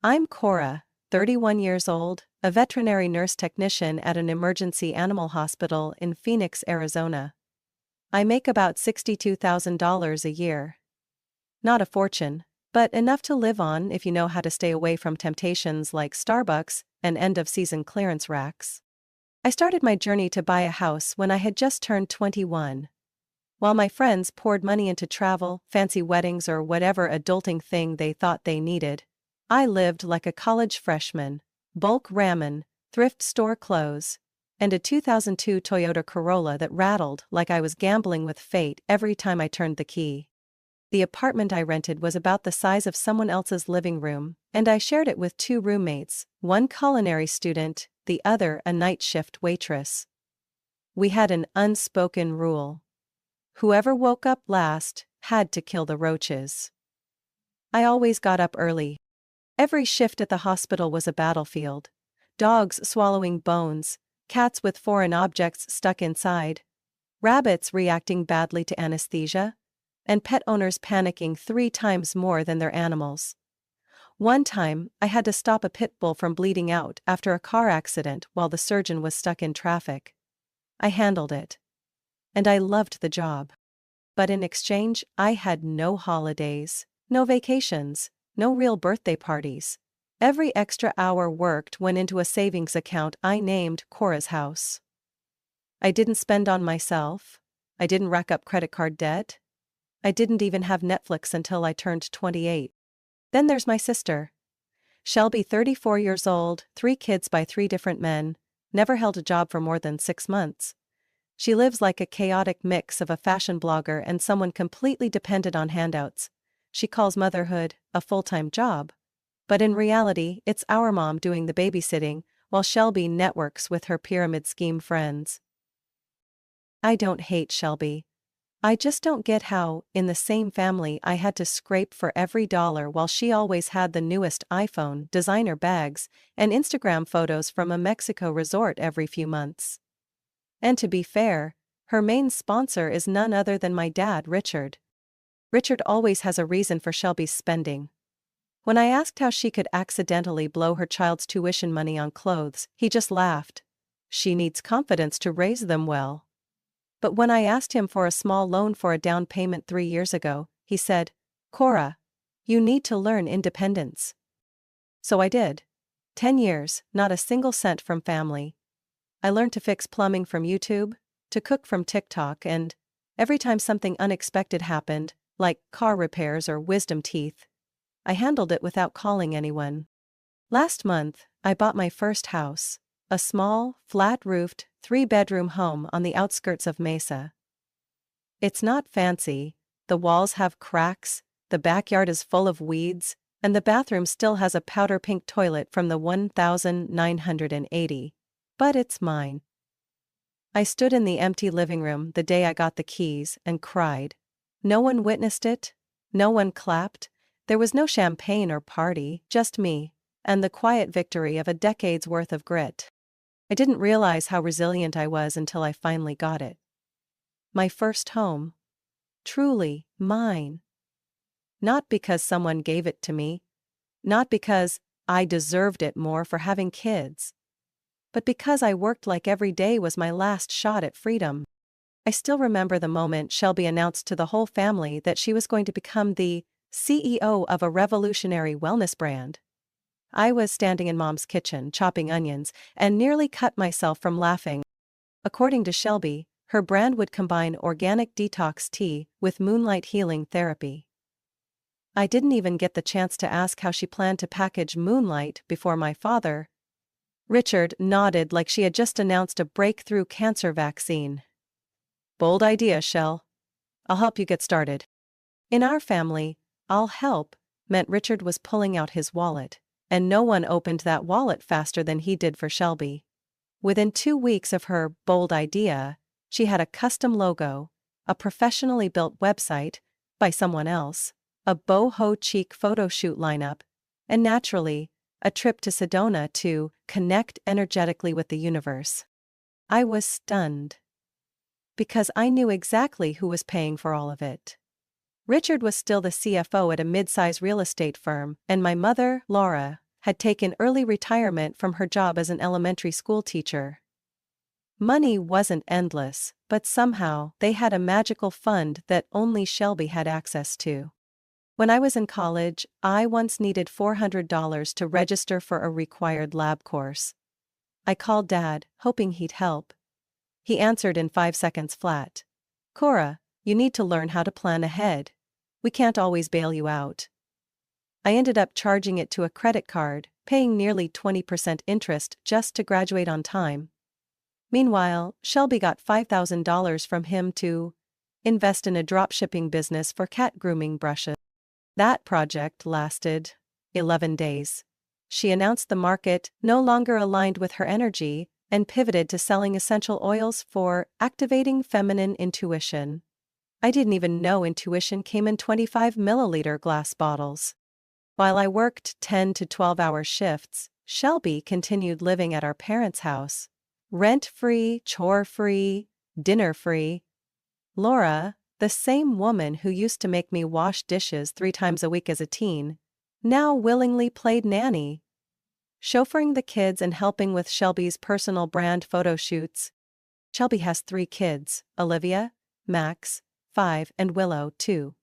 I'm Cora, 31 years old, a veterinary nurse technician at an emergency animal hospital in Phoenix, Arizona. I make about $62,000 a year. Not a fortune, but enough to live on if you know how to stay away from temptations like Starbucks and end-of-season clearance racks. I started my journey to buy a house when I had just turned 21. While my friends poured money into travel, fancy weddings, or whatever adulting thing they thought they needed, I lived like a college freshman, bulk ramen, thrift store clothes, and a 2002 Toyota Corolla that rattled like I was gambling with fate every time I turned the key. The apartment I rented was about the size of someone else's living room, and I shared it with two roommates, one culinary student, the other a night shift waitress. We had an unspoken rule. Whoever woke up last had to kill the roaches. I always got up early. Every shift at the hospital was a battlefield. Dogs swallowing bones, cats with foreign objects stuck inside, rabbits reacting badly to anesthesia, and pet owners panicking 3 times more than their animals. One time, I had to stop a pit bull from bleeding out after a car accident while the surgeon was stuck in traffic. I handled it. And I loved the job. But in exchange, I had no holidays, no vacations, no real birthday parties. Every extra hour worked went into a savings account I named Cora's House. I didn't spend on myself. I didn't rack up credit card debt. I didn't even have Netflix until I turned 28. Then there's my sister. Shelby, 34 years old, 3 kids by 3 different men, never held a job for more than 6 months. She lives like a chaotic mix of a fashion blogger and someone completely dependent on handouts. She calls motherhood a full-time job. But in reality, it's our mom doing the babysitting, while Shelby networks with her pyramid scheme friends. I don't hate Shelby. I just don't get how, in the same family, I had to scrape for every dollar while she always had the newest iPhone, designer bags, and Instagram photos from a Mexico resort every few months. And to be fair, her main sponsor is none other than my dad, Richard. Richard always has a reason for Shelby's spending. When I asked how she could accidentally blow her child's tuition money on clothes, he just laughed. She needs confidence to raise them well. But when I asked him for a small loan for a down payment 3 years ago, he said, "Cora, you need to learn independence." So I did. 10 years, not a single cent from family. I learned to fix plumbing from YouTube, to cook from TikTok, and every time something unexpected happened, like car repairs or wisdom teeth, I handled it without calling anyone. Last month, I bought my first house, a small, flat-roofed, 3-bedroom home on the outskirts of Mesa. It's not fancy, the walls have cracks, the backyard is full of weeds, and the bathroom still has a powder pink toilet from the 1980. But it's mine. I stood in the empty living room the day I got the keys and cried. No one witnessed it, no one clapped, there was no champagne or party, just me, and the quiet victory of a decade's worth of grit. I didn't realize how resilient I was until I finally got it. My first home. Truly mine. Not because someone gave it to me, not because I deserved it more for having kids, but because I worked like every day was my last shot at freedom. I still remember the moment Shelby announced to the whole family that she was going to become the CEO of a revolutionary wellness brand. I was standing in Mom's kitchen chopping onions and nearly cut myself from laughing. According to Shelby, her brand would combine organic detox tea with moonlight healing therapy. I didn't even get the chance to ask how she planned to package moonlight before my father, Richard, nodded like she had just announced a breakthrough cancer vaccine. Bold idea, Shell. I'll help you get started. In our family, "I'll help" meant Richard was pulling out his wallet, and no one opened that wallet faster than he did for Shelby. Within 2 weeks of her bold idea, she had a custom logo, a professionally built website, by someone else, a boho chic photo shoot lineup, and naturally, a trip to Sedona to connect energetically with the universe. I was stunned. Because I knew exactly who was paying for all of it. Richard was still the CFO at a mid-size real estate firm, and my mother, Laura, had taken early retirement from her job as an elementary school teacher. Money wasn't endless, but somehow they had a magical fund that only Shelby had access to. When I was in college, I once needed $400 to register for a required lab course. I called Dad, hoping he'd help. He answered in 5 seconds flat. "Cora, you need to learn how to plan ahead. We can't always bail you out." I ended up charging it to a credit card, paying nearly 20% interest just to graduate on time. Meanwhile, Shelby got $5,000 from him to invest in a dropshipping business for cat grooming brushes. That project lasted 11 days. She announced the market no longer aligned with her energy and pivoted to selling essential oils for activating feminine intuition. I didn't even know intuition came in 25 milliliter glass bottles. While I worked 10 to 12-hour shifts, Shelby continued living at our parents' house. Rent-free, chore-free, dinner-free. Laura, the same woman who used to make me wash dishes 3 times a week as a teen, now willingly played nanny, chauffeuring the kids and helping with Shelby's personal brand photo shoots. Shelby has 3 kids, Olivia, Max, 5, and Willow, 2.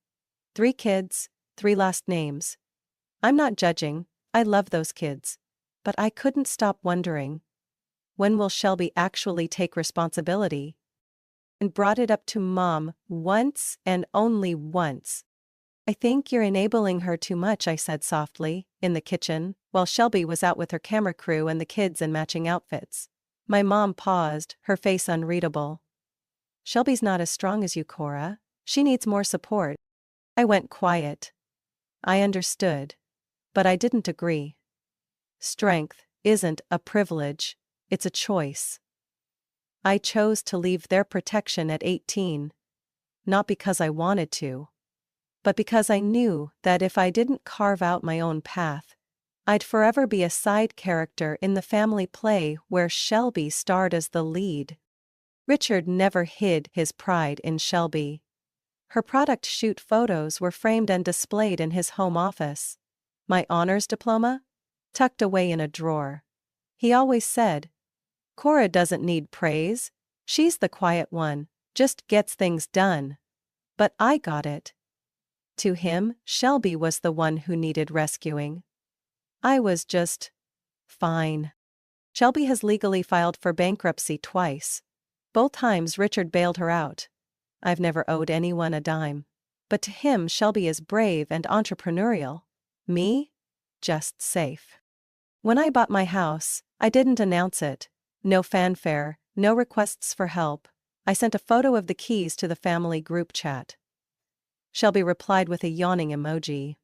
3 kids, 3 last names. I'm not judging, I love those kids. But I couldn't stop wondering, when will Shelby actually take responsibility? And brought it up to Mom once and only once. "I think you're enabling her too much," I said softly, in the kitchen, while Shelby was out with her camera crew and the kids in matching outfits. My mom paused, her face unreadable. "Shelby's not as strong as you, Cora. She needs more support." I went quiet. I understood. But I didn't agree. Strength isn't a privilege, it's a choice. I chose to leave their protection at 18. Not because I wanted to, but because I knew that if I didn't carve out my own path, I'd forever be a side character in the family play where Shelby starred as the lead. Richard never hid his pride in Shelby. Her product shoot photos were framed and displayed in his home office. My honors diploma? Tucked away in a drawer. He always said, "Cora doesn't need praise. She's the quiet one, just gets things done." But I got it. To him, Shelby was the one who needed rescuing. I was just fine. Shelby has legally filed for bankruptcy twice. Both times Richard bailed her out. I've never owed anyone a dime. But to him, Shelby is brave and entrepreneurial. Me? Just safe. When I bought my house, I didn't announce it. No fanfare, no requests for help. I sent a photo of the keys to the family group chat. Shelby replied with a yawning emoji.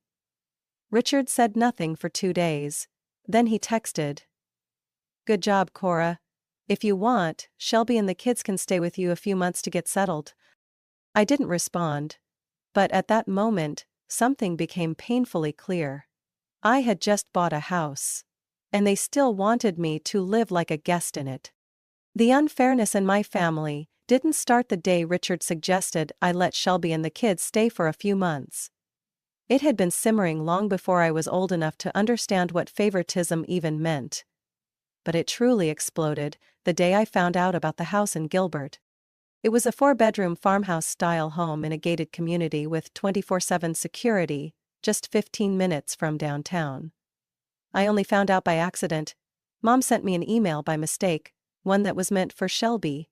Richard said nothing for 2 days. Then he texted, "Good job, Cora. If you want, Shelby and the kids can stay with you a few months to get settled." I didn't respond. But at that moment, something became painfully clear. I had just bought a house. And they still wanted me to live like a guest in it. The unfairness in my family didn't start the day Richard suggested I let Shelby and the kids stay for a few months. It had been simmering long before I was old enough to understand what favoritism even meant. But it truly exploded the day I found out about the house in Gilbert. It was a 4-bedroom farmhouse-style home in a gated community with 24/7 security, just 15 minutes from downtown. I only found out by accident. Mom sent me an email by mistake, one that was meant for Shelby.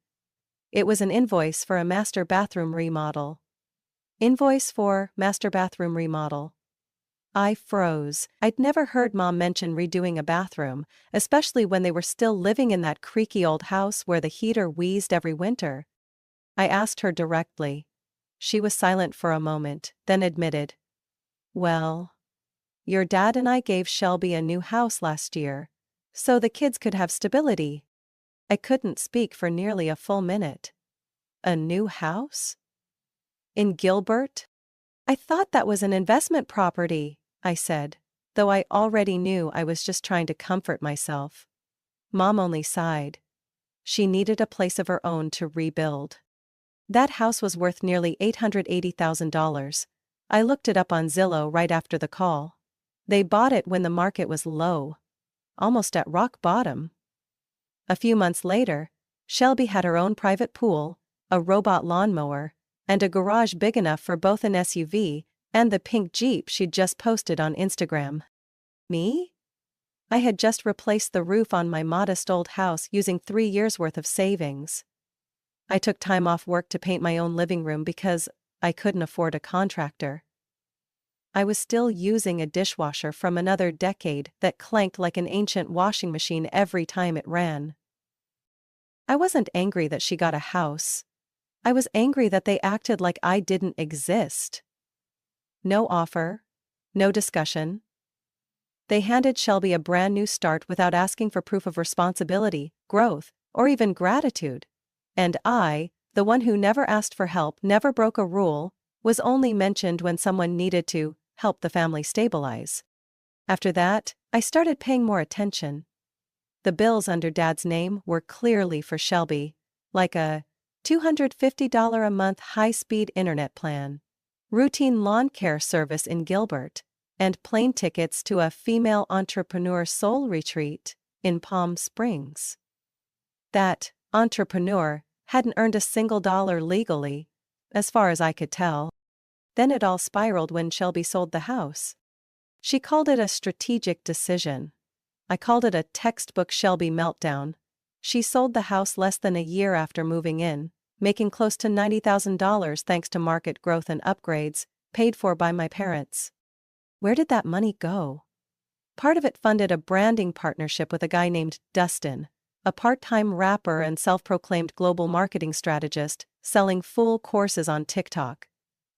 It was an invoice for a master bathroom remodel. Invoice for master bathroom remodel. I froze. I'd never heard Mom mention redoing a bathroom, especially when they were still living in that creaky old house where the heater wheezed every winter. I asked her directly. She was silent for a moment, then admitted, "Well, your dad and I gave Shelby a new house last year, so the kids could have stability." I couldn't speak for nearly a full minute. A new house? In Gilbert? "I thought that was an investment property," I said, though I already knew I was just trying to comfort myself. Mom only sighed. She needed a place of her own to rebuild. That house was worth nearly $880,000. I looked it up on Zillow right after the call. They bought it when the market was low, almost at rock bottom. A few months later, Shelby had her own private pool, a robot lawnmower, and a garage big enough for both an SUV and the pink Jeep she'd just posted on Instagram. Me? I had just replaced the roof on my modest old house using 3 years' worth of savings. I took time off work to paint my own living room because I couldn't afford a contractor. I was still using a dishwasher from another decade that clanked like an ancient washing machine every time it ran. I wasn't angry that she got a house. I was angry that they acted like I didn't exist. No offer. No discussion. They handed Shelby a brand new start without asking for proof of responsibility, growth, or even gratitude. And I, the one who never asked for help, never broke a rule, was only mentioned when someone needed to help the family stabilize. After that, I started paying more attention. The bills under Dad's name were clearly for Shelby, like a $250 a month high-speed internet plan, routine lawn care service in Gilbert, and plane tickets to a female entrepreneur soul retreat in Palm Springs. That entrepreneur hadn't earned a single dollar legally, as far as I could tell. Then it all spiraled when Shelby sold the house. She called it a strategic decision. I called it a textbook Shelby meltdown. She sold the house less than a year after moving in, making close to $90,000 thanks to market growth and upgrades, paid for by my parents. Where did that money go? Part of it funded a branding partnership with a guy named Dustin, a part-time rapper and self-proclaimed global marketing strategist, selling full courses on TikTok.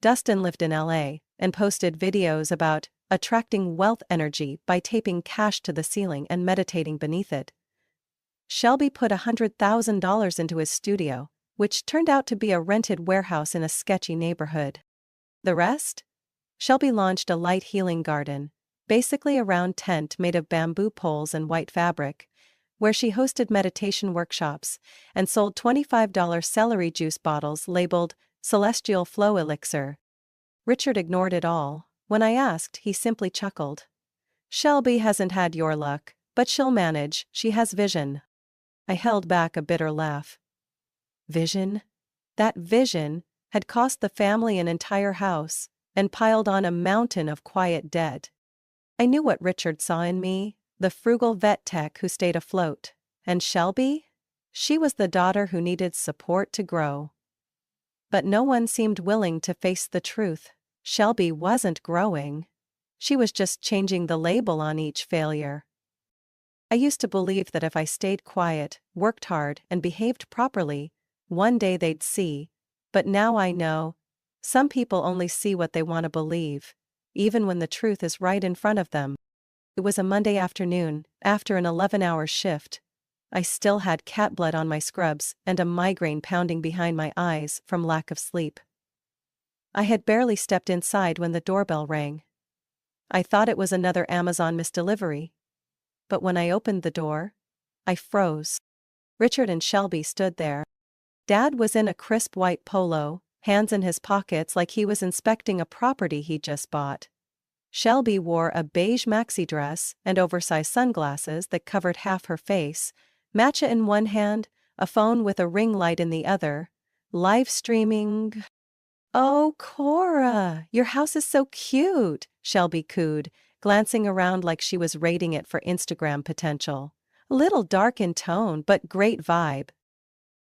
Dustin lived in LA and posted videos about attracting wealth energy by taping cash to the ceiling and meditating beneath it. Shelby put $100,000 into his studio, which turned out to be a rented warehouse in a sketchy neighborhood. The rest? Shelby launched a light healing garden, basically a round tent made of bamboo poles and white fabric, where she hosted meditation workshops and sold $25 celery juice bottles labeled Celestial Flow Elixir. Richard ignored it all. When I asked, he simply chuckled. Shelby hasn't had your luck, but she'll manage, she has vision. I held back a bitter laugh. Vision? That vision had cost the family an entire house and piled on a mountain of quiet debt. I knew what Richard saw in me, the frugal vet tech who stayed afloat. And Shelby? She was the daughter who needed support to grow. But no one seemed willing to face the truth. Shelby wasn't growing. She was just changing the label on each failure. I used to believe that if I stayed quiet, worked hard, and behaved properly, one day they'd see. But now I know, some people only see what they want to believe, even when the truth is right in front of them. It was a Monday afternoon, after an 11-hour shift. I still had cat blood on my scrubs and a migraine pounding behind my eyes from lack of sleep. I had barely stepped inside when the doorbell rang. I thought it was another Amazon misdelivery. But when I opened the door, I froze. Richard and Shelby stood there. Dad was in a crisp white polo, hands in his pockets like he was inspecting a property he'd just bought. Shelby wore a beige maxi dress and oversized sunglasses that covered half her face, matcha in one hand, a phone with a ring light in the other, live streaming. "Oh, Cora, your house is so cute," Shelby cooed, glancing around like she was rating it for Instagram potential. A little dark in tone, but great vibe.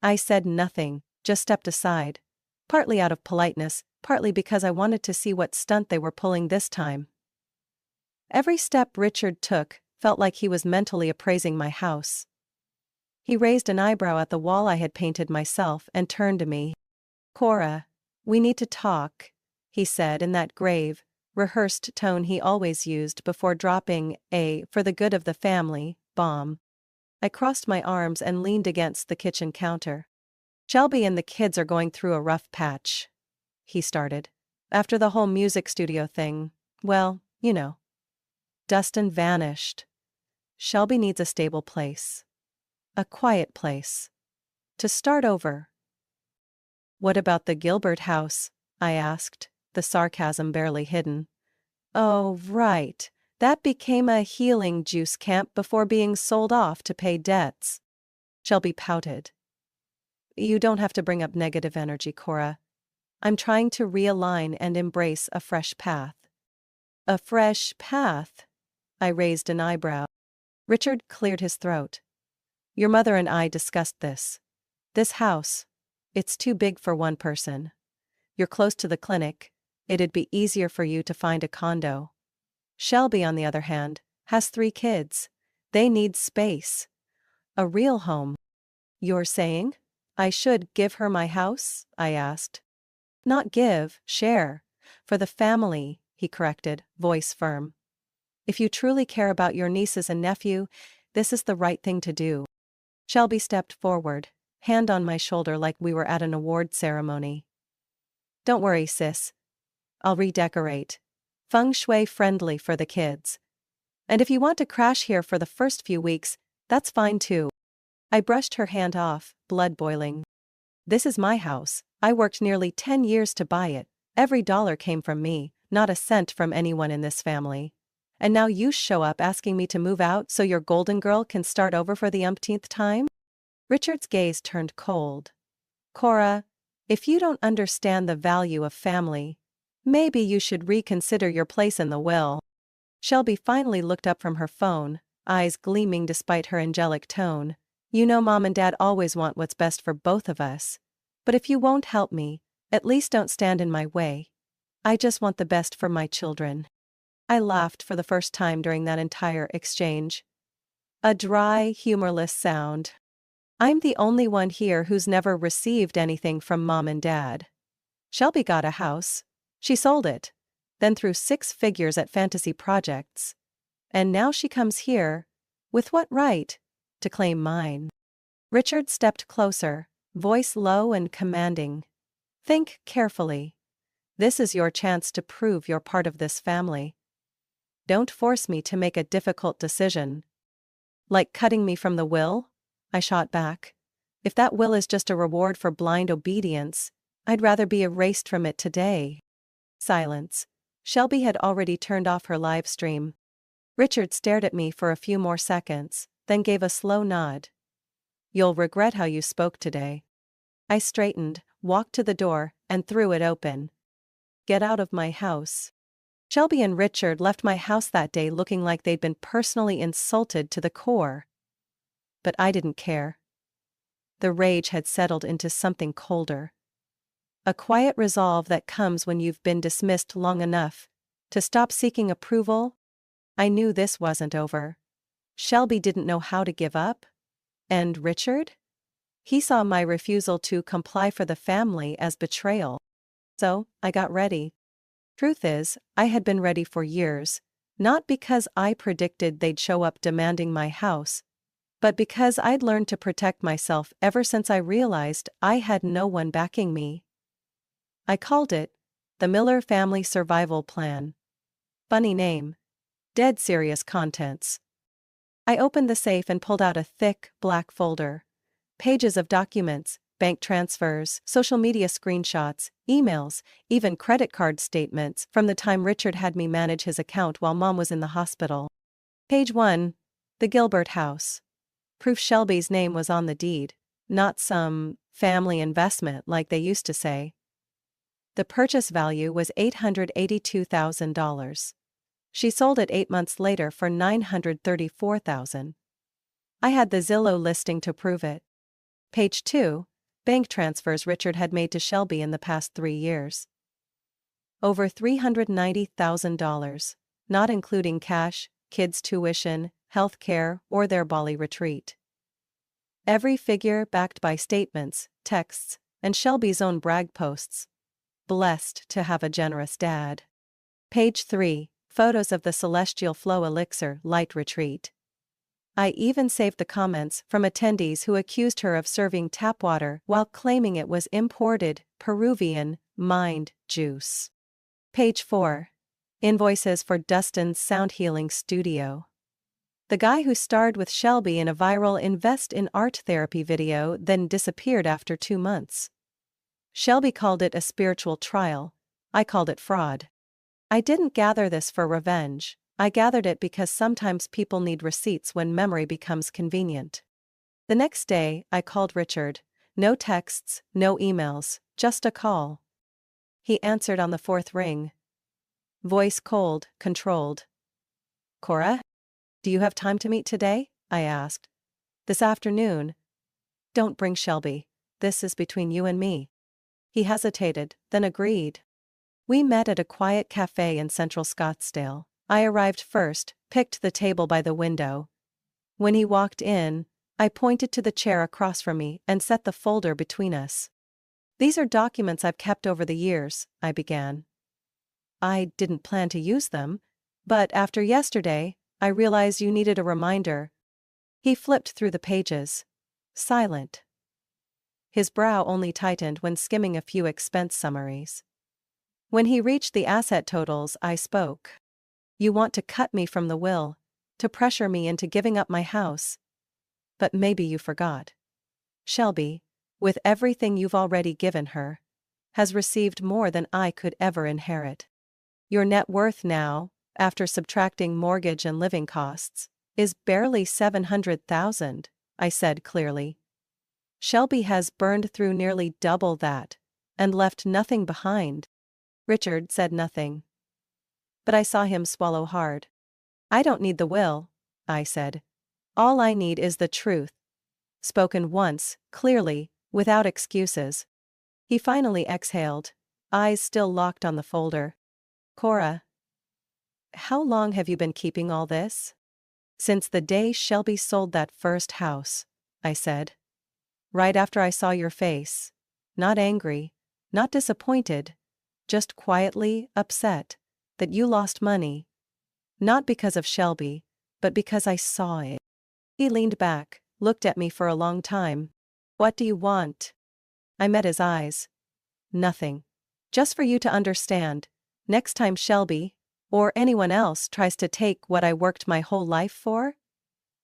I said nothing, just stepped aside. Partly out of politeness, partly because I wanted to see what stunt they were pulling this time. Every step Richard took felt like he was mentally appraising my house. He raised an eyebrow at the wall I had painted myself and turned to me. "Cora, we need to talk," he said in that grave, rehearsed tone he always used before dropping a "for the good of the family" bomb. I crossed my arms and leaned against the kitchen counter. "Shelby and the kids are going through a rough patch," he started. "After the whole music studio thing, well, you know. Dustin vanished. Shelby needs a stable place. A quiet place. To start over." "What about the Gilbert house?" I asked, the sarcasm barely hidden. "Oh, right. That became a healing juice camp before being sold off to pay debts. Shelby pouted. You don't have to bring up negative energy, Cora. I'm trying to realign and embrace a fresh path. A fresh path? I raised an eyebrow. Richard cleared his throat. Your mother and I discussed this. This house, it's too big for one person. You're close to the clinic, it'd be easier for you to find a condo. Shelby, on the other hand, has 3 kids. They need space. A real home. You're saying I should give her my house? I asked. Not give, share. For the family, he corrected, voice firm. If you truly care about your nieces and nephew, this is the right thing to do. Shelby stepped forward, hand on my shoulder like we were at an award ceremony. Don't worry, sis. I'll redecorate. Feng shui friendly for the kids. And if you want to crash here for the first few weeks, that's fine too. I brushed her hand off, blood boiling. This is my house. I worked nearly 10 years to buy it. Every dollar came from me, not a cent from anyone in this family. And now you show up asking me to move out so your golden girl can start over for the umpteenth time? Richard's gaze turned cold. Cora, if you don't understand the value of family, maybe you should reconsider your place in the will. Shelby finally looked up from her phone, eyes gleaming despite her angelic tone. You know Mom and Dad always want what's best for both of us. But if you won't help me, at least don't stand in my way. I just want the best for my children. I laughed for the first time during that entire exchange. A dry, humorless sound. I'm the only one here who's never received anything from Mom and Dad. Shelby got a house. She sold it. Then threw 6 figures at fantasy projects. And now she comes here, with what right, to claim mine. Richard stepped closer, voice low and commanding. Think carefully. This is your chance to prove you're part of this family. Don't force me to make a difficult decision. Like cutting me from the will? I shot back. If that will is just a reward for blind obedience, I'd rather be erased from it today. Silence. Shelby had already turned off her live stream. Richard stared at me for a few more seconds, then gave a slow nod. You'll regret how you spoke today. I straightened, walked to the door, and threw it open. Get out of my house. Shelby and Richard left my house that day looking like they'd been personally insulted to the core. But I didn't care. The rage had settled into something colder. A quiet resolve that comes when you've been dismissed long enough to stop seeking approval. I knew this wasn't over. Shelby didn't know how to give up. And Richard? He saw my refusal to comply for the family as betrayal. So, I got ready. Truth is, I had been ready for years, not because I predicted they'd show up demanding my house, but because I'd learned to protect myself ever since I realized I had no one backing me. I called it the Miller Family Survival Plan. Funny name. Dead serious contents. I opened the safe and pulled out a thick, black folder. Pages of documents, bank transfers, social media screenshots, emails, even credit card statements from the time Richard had me manage his account while Mom was in the hospital. Page 1. The Gilbert House. Proof Shelby's name was on the deed, not some family investment like they used to say. The purchase value was $882,000. She sold it 8 months later for $934,000. I had the Zillow listing to prove it. Page 2. Bank transfers Richard had made to Shelby in the past 3 years. Over $390,000, not including cash, kids' tuition, health care, or their Bali retreat. Every figure backed by statements, texts, and Shelby's own brag posts. Blessed to have a generous dad. Page 3. Photos of the Celestial Flow Elixir Light Retreat. I even saved the comments from attendees who accused her of serving tap water while claiming it was imported, Peruvian, mind juice. Page 4. Invoices for Dustin's sound healing studio. The guy who starred with Shelby in a viral Invest in Art therapy video then disappeared after 2 months. Shelby called it a spiritual trial. I called it fraud. I didn't gather this for revenge. I gathered it because sometimes people need receipts when memory becomes convenient. The next day, I called Richard. No texts, no emails, just a call. He answered on the fourth ring. Voice cold, controlled. Cora? Do you have time to meet today? I asked. This afternoon. Don't bring Shelby. This is between you and me. He hesitated, then agreed. We met at a quiet cafe in Central Scottsdale. I arrived first, picked the table by the window. When he walked in, I pointed to the chair across from me and set the folder between us. These are documents I've kept over the years, I began. I didn't plan to use them, but after yesterday, I realized you needed a reminder. He flipped through the pages. Silent. His brow only tightened when skimming a few expense summaries. When he reached the asset totals, I spoke. You want to cut me from the will, to pressure me into giving up my house. But maybe you forgot. Shelby, with everything you've already given her, has received more than I could ever inherit. Your net worth now, after subtracting mortgage and living costs, is barely $700,000, I said clearly. Shelby has burned through nearly double that, and left nothing behind. Richard said nothing. But I saw him swallow hard. I don't need the will, I said. All I need is the truth. Spoken once, clearly, without excuses. He finally exhaled, eyes still locked on the folder. Cora. How long have you been keeping all this? Since the day Shelby sold that first house, I said. Right after I saw your face. Not angry, not disappointed, just quietly upset that you lost money. Not because of Shelby, but because I saw it. He leaned back, looked at me for a long time. What do you want? I met his eyes. Nothing. Just for you to understand, next time Shelby, or anyone else tries to take what I worked my whole life for,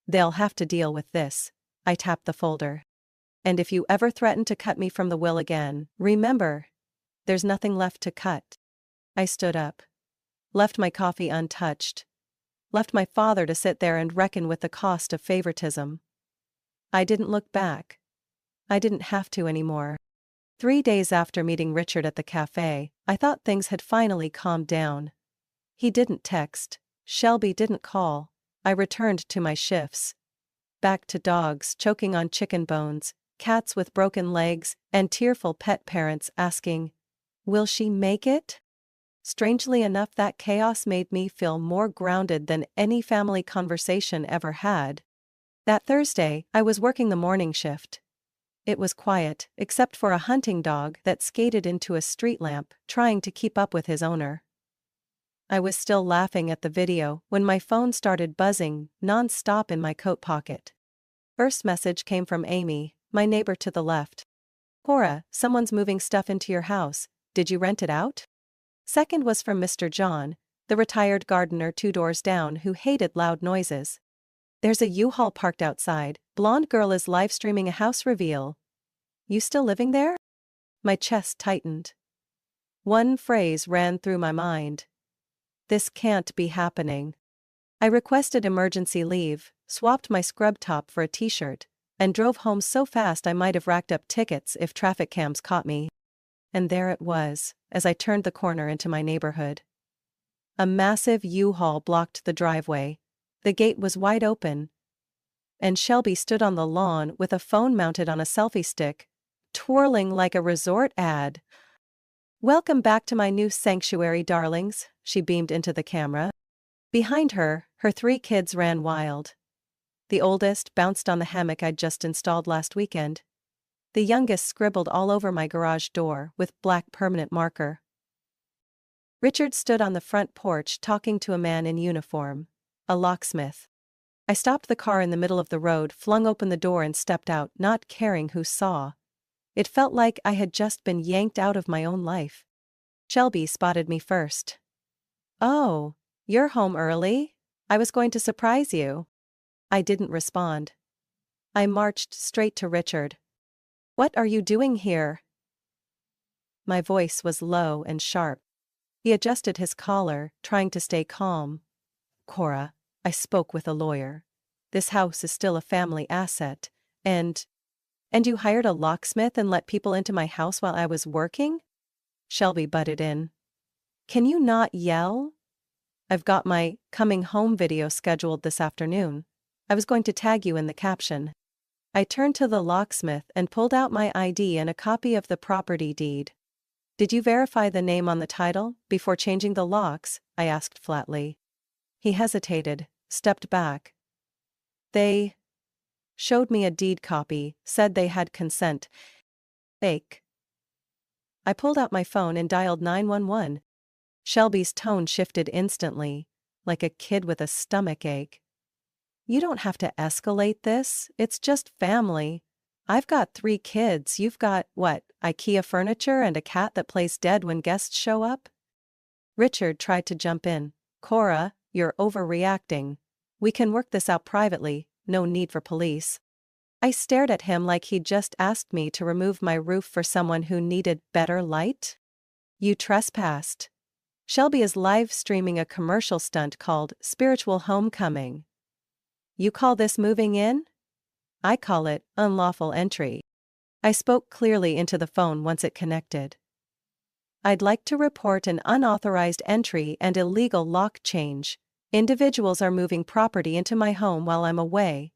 they'll have to deal with this. I tapped the folder. And if you ever threaten to cut me from the will again, remember, there's nothing left to cut. I stood up. Left my coffee untouched. Left my father to sit there and reckon with the cost of favoritism. I didn't look back. I didn't have to anymore. 3 days after meeting Richard at the cafe, I thought things had finally calmed down. He didn't text. Shelby didn't call. I returned to my shifts. Back to dogs choking on chicken bones, cats with broken legs, and tearful pet parents asking, will she make it? Strangely enough, that chaos made me feel more grounded than any family conversation ever had. That Thursday, I was working the morning shift. It was quiet, except for a hunting dog that skated into a street lamp, trying to keep up with his owner. I was still laughing at the video when my phone started buzzing non-stop in my coat pocket. First message came from Amy, my neighbor to the left. Cora, someone's moving stuff into your house. Did you rent it out? Second was from Mr. John, the retired gardener 2 doors down who hated loud noises. There's a U-Haul parked outside. Blonde girl is live streaming a house reveal. You still living there? My chest tightened. One phrase ran through my mind. This can't be happening. I requested emergency leave, swapped my scrub top for a t-shirt, and drove home so fast I might have racked up tickets if traffic cams caught me. And there it was, as I turned the corner into my neighborhood. A massive U-Haul blocked the driveway. The gate was wide open. And Shelby stood on the lawn with a phone mounted on a selfie stick, twirling like a resort ad. Welcome back to my new sanctuary, darlings, she beamed into the camera. Behind her, her 3 kids ran wild. The oldest bounced on the hammock I'd just installed last weekend. The youngest scribbled all over my garage door with black permanent marker. Richard stood on the front porch talking to a man in uniform, a locksmith. I stopped the car in the middle of the road, flung open the door and stepped out, not caring who saw. It felt like I had just been yanked out of my own life. Shelby spotted me first. Oh, you're home early? I was going to surprise you. I didn't respond. I marched straight to Richard. What are you doing here? My voice was low and sharp. He adjusted his collar, trying to stay calm. Cora, I spoke with a lawyer. This house is still a family asset, and you hired a locksmith and let people into my house while I was working? Shelby butted in. Can you not yell? I've got my coming home video scheduled this afternoon. I was going to tag you in the caption. I turned to the locksmith and pulled out my ID and a copy of the property deed. Did you verify the name on the title before changing the locks? I asked flatly. He hesitated, stepped back. They showed me a deed copy, said they had consent. Fake. I pulled out my phone and dialed 911. Shelby's tone shifted instantly, like a kid with a stomach ache. You don't have to escalate this, it's just family. I've got 3 kids, you've got, what, IKEA furniture and a cat that plays dead when guests show up? Richard tried to jump in. Cora, you're overreacting. We can work this out privately, no need for police. I stared at him like he'd just asked me to remove my roof for someone who needed better light. You trespassed. Shelby is live streaming a commercial stunt called Spiritual Homecoming. You call this moving in? I call it unlawful entry. I spoke clearly into the phone once it connected. I'd like to report an unauthorized entry and illegal lock change. Individuals are moving property into my home while I'm away.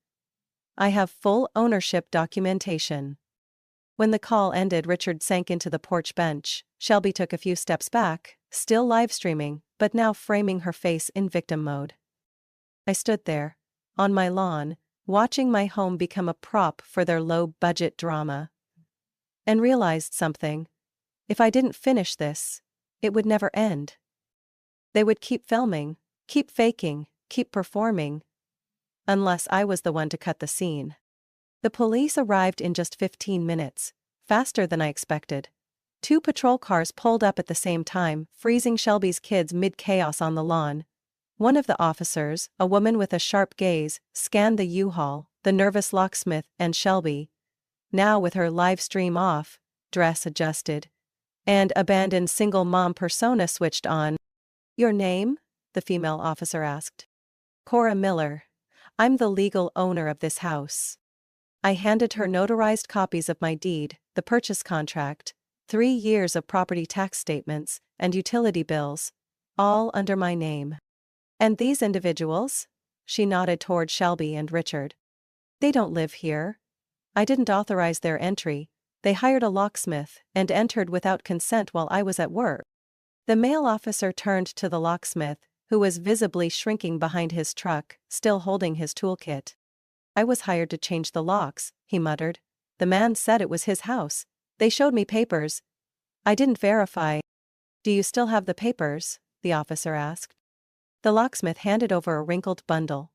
I have full ownership documentation. When the call ended, Richard sank into the porch bench. Shelby took a few steps back, still live streaming, but now framing her face in victim mode. I stood there, on my lawn, watching my home become a prop for their low-budget drama. And realized something. If I didn't finish this, it would never end. They would keep filming, keep faking, keep performing. Unless I was the one to cut the scene. The police arrived in just 15 minutes, faster than I expected. 2 patrol cars pulled up at the same time, freezing Shelby's kids mid-chaos on the lawn. One of the officers, a woman with a sharp gaze, scanned the U-Haul, the nervous locksmith, and Shelby. Now with her live stream off, dress adjusted, and abandoned single mom persona switched on. Your name? The female officer asked. Cora Miller. I'm the legal owner of this house. I handed her notarized copies of my deed, the purchase contract, 3 years of property tax statements, and utility bills, all under my name. And these individuals? She nodded toward Shelby and Richard. They don't live here. I didn't authorize their entry. They hired a locksmith and entered without consent while I was at work. The male officer turned to the locksmith, who was visibly shrinking behind his truck, still holding his toolkit. I was hired to change the locks, he muttered. The man said it was his house. They showed me papers. I didn't verify. Do you still have the papers? The officer asked. The locksmith handed over a wrinkled bundle.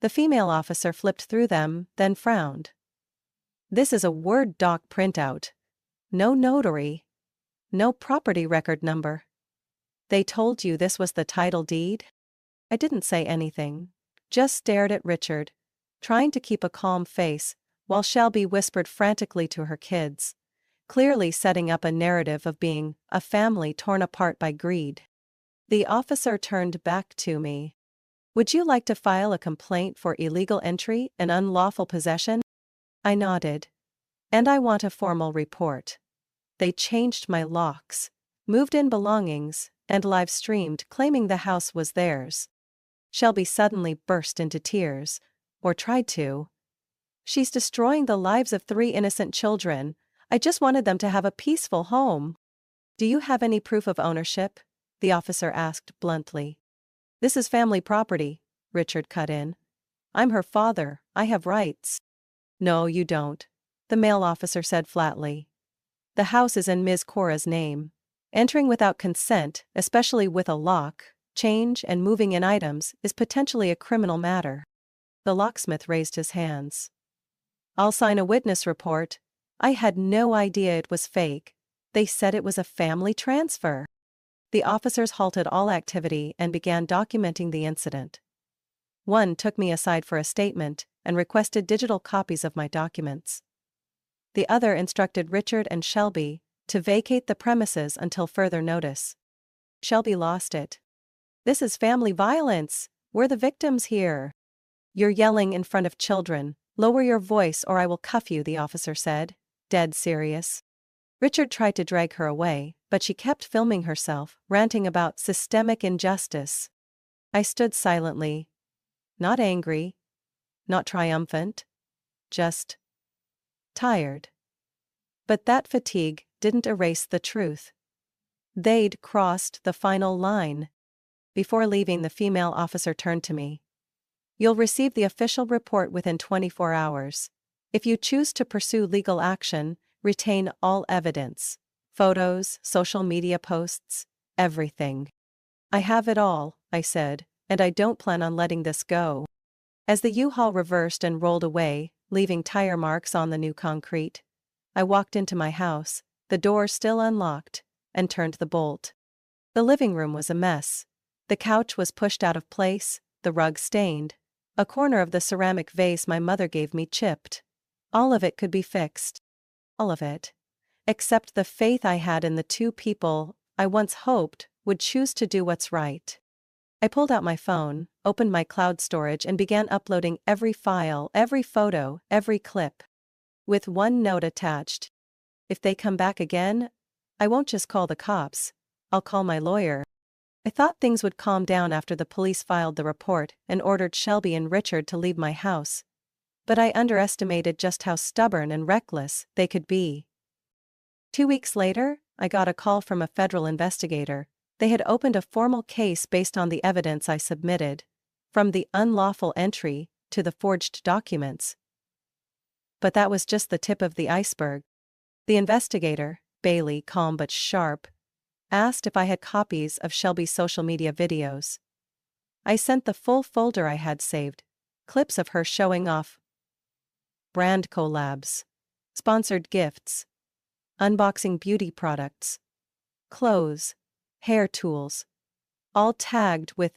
The female officer flipped through them, then frowned. This is a Word doc printout. No notary. No property record number. They told you this was the title deed? I didn't say anything, just stared at Richard, trying to keep a calm face, while Shelby whispered frantically to her kids, clearly setting up a narrative of being a family torn apart by greed. The officer turned back to me. Would you like to file a complaint for illegal entry and unlawful possession? I nodded. And I want a formal report. They changed my locks, moved in belongings, and live-streamed claiming the house was theirs. Shelby suddenly burst into tears, or tried to. She's destroying the lives of 3 innocent children. I just wanted them to have a peaceful home. Do you have any proof of ownership? The officer asked bluntly. This is family property, Richard cut in. I'm her father, I have rights. No, you don't, the male officer said flatly. The house is in Ms. Cora's name. Entering without consent, especially with a lock, change and moving in items, is potentially a criminal matter. The locksmith raised his hands. I'll sign a witness report. I had no idea it was fake. They said it was a family transfer. The officers halted all activity and began documenting the incident. One took me aside for a statement and requested digital copies of my documents. The other instructed Richard and Shelby to vacate the premises until further notice. Shelby lost it. This is family violence. We're the victims here. You're yelling in front of children. Lower your voice or I will cuff you, the officer said, dead serious. Richard tried to drag her away, but she kept filming herself, ranting about systemic injustice. I stood silently. Not angry. Not triumphant. Just tired. But that fatigue didn't erase the truth. They'd crossed the final line. Before leaving, the female officer turned to me. You'll receive the official report within 24 hours. If you choose to pursue legal action, retain all evidence. Photos, social media posts, everything. I have it all, I said, and I don't plan on letting this go. As the U-Haul reversed and rolled away, leaving tire marks on the new concrete, I walked into my house, the door still unlocked, and turned the bolt. The living room was a mess. The couch was pushed out of place, the rug stained. A corner of the ceramic vase my mother gave me chipped. All of it could be fixed. All of it. Except the faith I had in the two people I once hoped would choose to do what's right. I pulled out my phone, opened my cloud storage and began uploading every file, every photo, every clip. With one note attached. If they come back again, I won't just call the cops, I'll call my lawyer. I thought things would calm down after the police filed the report and ordered Shelby and Richard to leave my house. But I underestimated just how stubborn and reckless they could be. 2 weeks later, I got a call from a federal investigator. They had opened a formal case based on the evidence I submitted, from the unlawful entry to the forged documents. But that was just the tip of the iceberg. The investigator, Bailey, calm but sharp, asked if I had copies of Shelby's social media videos. I sent the full folder I had saved, clips of her showing off brand collabs, sponsored gifts, unboxing beauty products, clothes, hair tools, all tagged with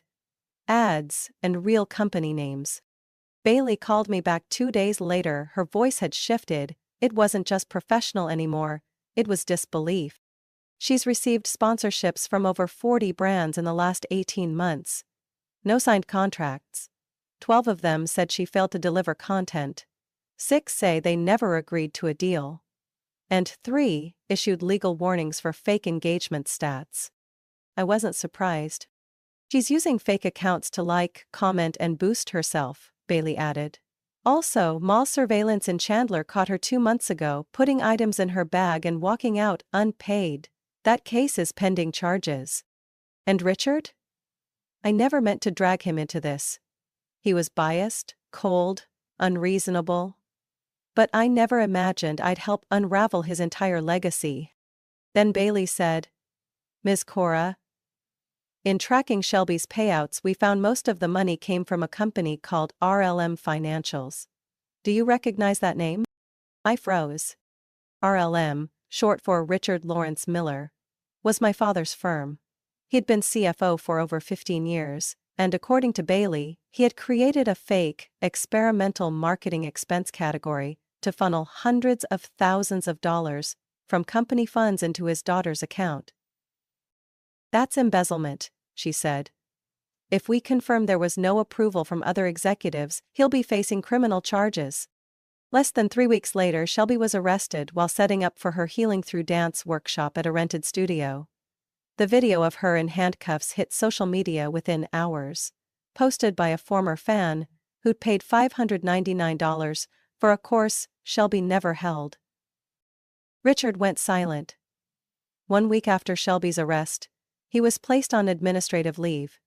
ads and real company names. Bailey called me back 2 days later. Her voice had shifted. It wasn't just professional anymore, it was disbelief. She's received sponsorships from over 40 brands in the last 18 months. No signed contracts. 12 of them said she failed to deliver content. 6 say they never agreed to a deal. And 3 issued legal warnings for fake engagement stats. I wasn't surprised. She's using fake accounts to like, comment, and boost herself, Bailey added. Also, mall surveillance in Chandler caught her 2 months ago, putting items in her bag and walking out unpaid. That case is pending charges. And Richard? I never meant to drag him into this. He was biased, cold, unreasonable. But I never imagined I'd help unravel his entire legacy. Then Bailey said, Ms. Cora, in tracking Shelby's payouts, we found most of the money came from a company called RLM Financials. Do you recognize that name? I froze. RLM, short for Richard Lawrence Miller, was my father's firm. He'd been CFO for over 15 years, and according to Bailey, he had created a fake, experimental marketing expense category to funnel hundreds of thousands of dollars from company funds into his daughter's account. That's embezzlement, she said. If we confirm there was no approval from other executives, he'll be facing criminal charges. Less than 3 weeks later, Shelby was arrested while setting up for her Healing Through Dance workshop at a rented studio. The video of her in handcuffs hit social media within hours, posted by a former fan who'd paid $599 for a course Shelby never held. Richard went silent. 1 week after Shelby's arrest, he was placed on administrative leave.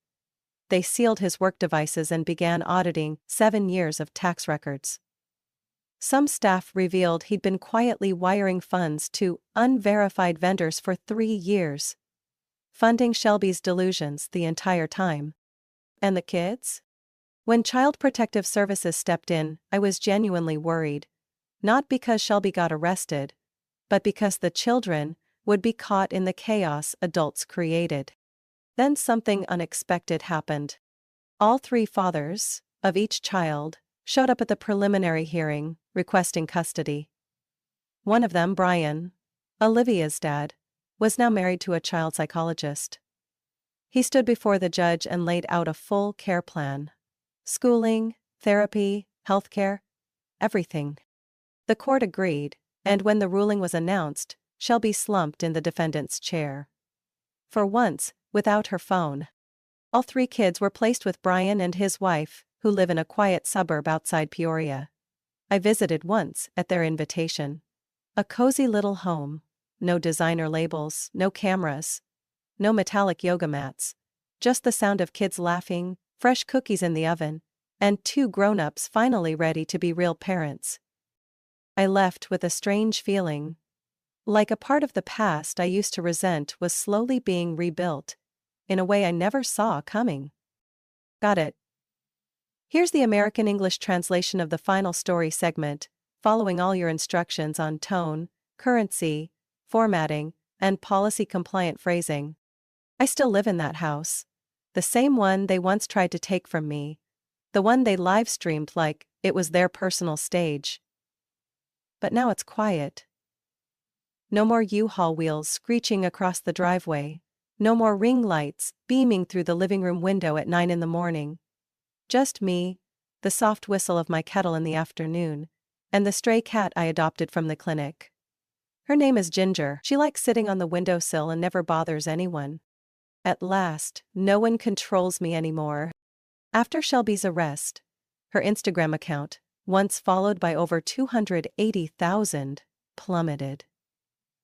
They sealed his work devices and began auditing 7 years of tax records. Some staff revealed he'd been quietly wiring funds to unverified vendors for 3 years, funding Shelby's delusions the entire time. And the kids? When Child Protective Services stepped in, I was genuinely worried. Not because Shelby got arrested, but because the children would be caught in the chaos adults created. Then something unexpected happened. All 3 fathers of each child showed up at the preliminary hearing, requesting custody. One of them, Brian, Olivia's dad, was now married to a child psychologist. He stood before the judge and laid out a full care plan. Schooling, therapy, healthcare, everything. The court agreed, and when the ruling was announced, Shelby slumped in the defendant's chair. For once, without her phone. All 3 kids were placed with Brian and his wife, who live in a quiet suburb outside Peoria. I visited once, at their invitation. A cozy little home. No designer labels, no cameras. No metallic yoga mats. Just the sound of kids laughing, fresh cookies in the oven, and 2 grown-ups finally ready to be real parents. I left with a strange feeling. Like a part of the past I used to resent was slowly being rebuilt, in a way I never saw coming. Got it. Here's the American English translation of the final story segment, following all your instructions on tone, currency, formatting, and policy-compliant phrasing. I still live in that house. The same one they once tried to take from me. The one they live-streamed like it was their personal stage. But now it's quiet. No more U-Haul wheels screeching across the driveway. No more ring lights beaming through the living room window at 9 in the morning. Just me, the soft whistle of my kettle in the afternoon, and the stray cat I adopted from the clinic. Her name is Ginger. She likes sitting on the windowsill and never bothers anyone. At last, no one controls me anymore. After Shelby's arrest, her Instagram account, once followed by over 280,000, plummeted.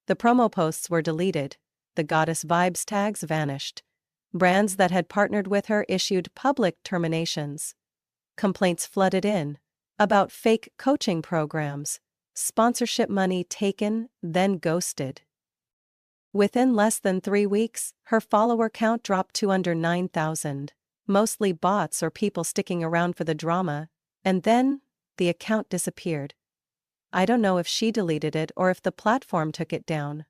The promo posts were deleted, the Goddess Vibes tags vanished. Brands that had partnered with her issued public terminations. Complaints flooded in about fake coaching programs, sponsorship money taken, then ghosted. Within less than 3 weeks, her follower count dropped to under 9,000, mostly bots or people sticking around for the drama, and then, the account disappeared. I don't know if she deleted it or if the platform took it down.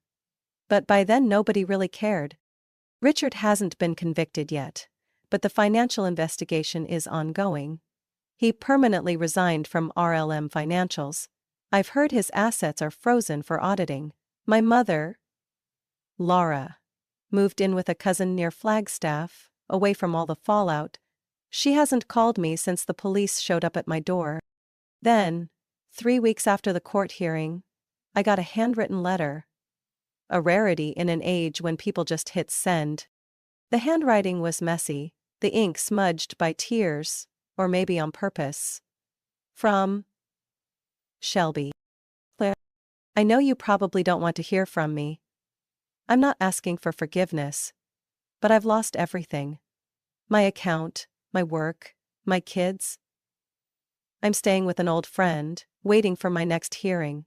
But by then nobody really cared. Richard hasn't been convicted yet, but the financial investigation is ongoing. He permanently resigned from RLM Financials. I've heard his assets are frozen for auditing. My mother, Laura, moved in with a cousin near Flagstaff, away from all the fallout. She hasn't called me since the police showed up at my door. Then, 3 weeks after the court hearing, I got a handwritten letter. A rarity in an age when people just hit send. The handwriting was messy, the ink smudged by tears, or maybe on purpose. From Shelby. Claire, I know you probably don't want to hear from me. I'm not asking for forgiveness. But I've lost everything. My account, my work, my kids. I'm staying with an old friend, waiting for my next hearing.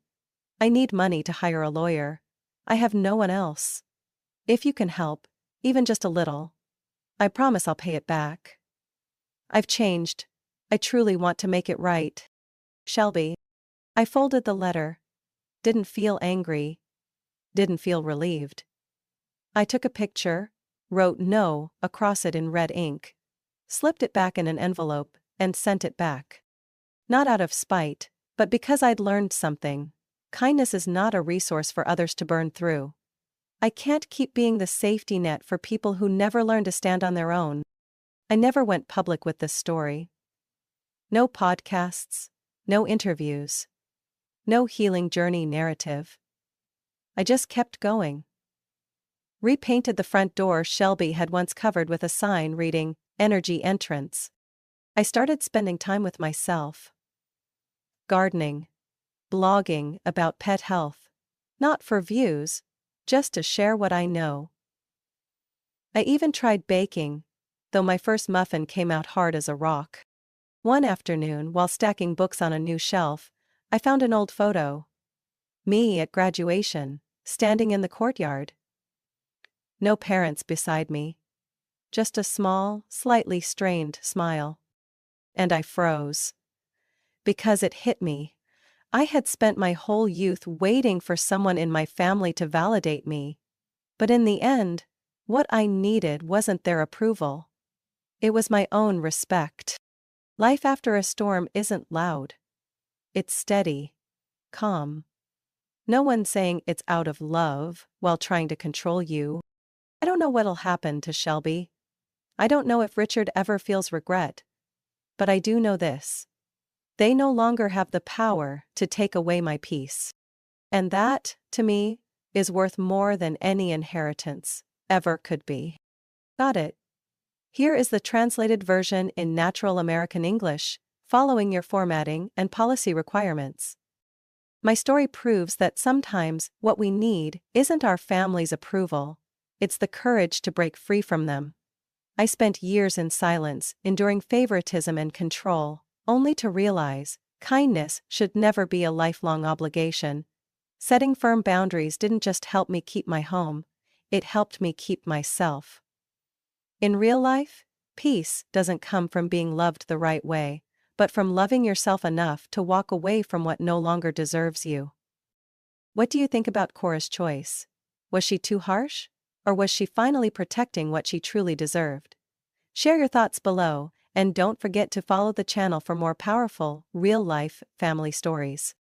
I need money to hire a lawyer. I have no one else. If you can help, even just a little, I promise I'll pay it back. I've changed. I truly want to make it right. Shelby. I folded the letter. Didn't feel angry. Didn't feel relieved. I took a picture, wrote "no" across it in red ink, slipped it back in an envelope, and sent it back. Not out of spite, but because I'd learned something. Kindness is not a resource for others to burn through. I can't keep being the safety net for people who never learn to stand on their own. I never went public with this story. No podcasts, no interviews, no healing journey narrative. I just kept going. Repainted the front door Shelby had once covered with a sign reading, "Energy Entrance." I started spending time with myself. Gardening. Blogging about pet health. Not for views, just to share what I know. I even tried baking, though my first muffin came out hard as a rock. One afternoon, while stacking books on a new shelf, I found an old photo. Me at graduation, standing in the courtyard. No parents beside me. Just a small, slightly strained smile. And I froze. Because it hit me. I had spent my whole youth waiting for someone in my family to validate me. But in the end, what I needed wasn't their approval. It was my own respect. Life after a storm isn't loud. It's steady. Calm. No one saying it's out of love while trying to control you. I don't know what'll happen to Shelby. I don't know if Richard ever feels regret, but I do know this. They no longer have the power to take away my peace. And that, to me, is worth more than any inheritance ever could be. Got it? Here is the translated version in natural American English, following your formatting and policy requirements. My story proves that sometimes what we need isn't our family's approval, it's the courage to break free from them. I spent years in silence, enduring favoritism and control, only to realize kindness should never be a lifelong obligation. Setting firm boundaries didn't just help me keep my home, it helped me keep myself. In real life, peace doesn't come from being loved the right way, but from loving yourself enough to walk away from what no longer deserves you. What do you think about Cora's choice? Was she too harsh? Or was she finally protecting what she truly deserved? Share your thoughts below, and don't forget to follow the channel for more powerful, real-life family stories.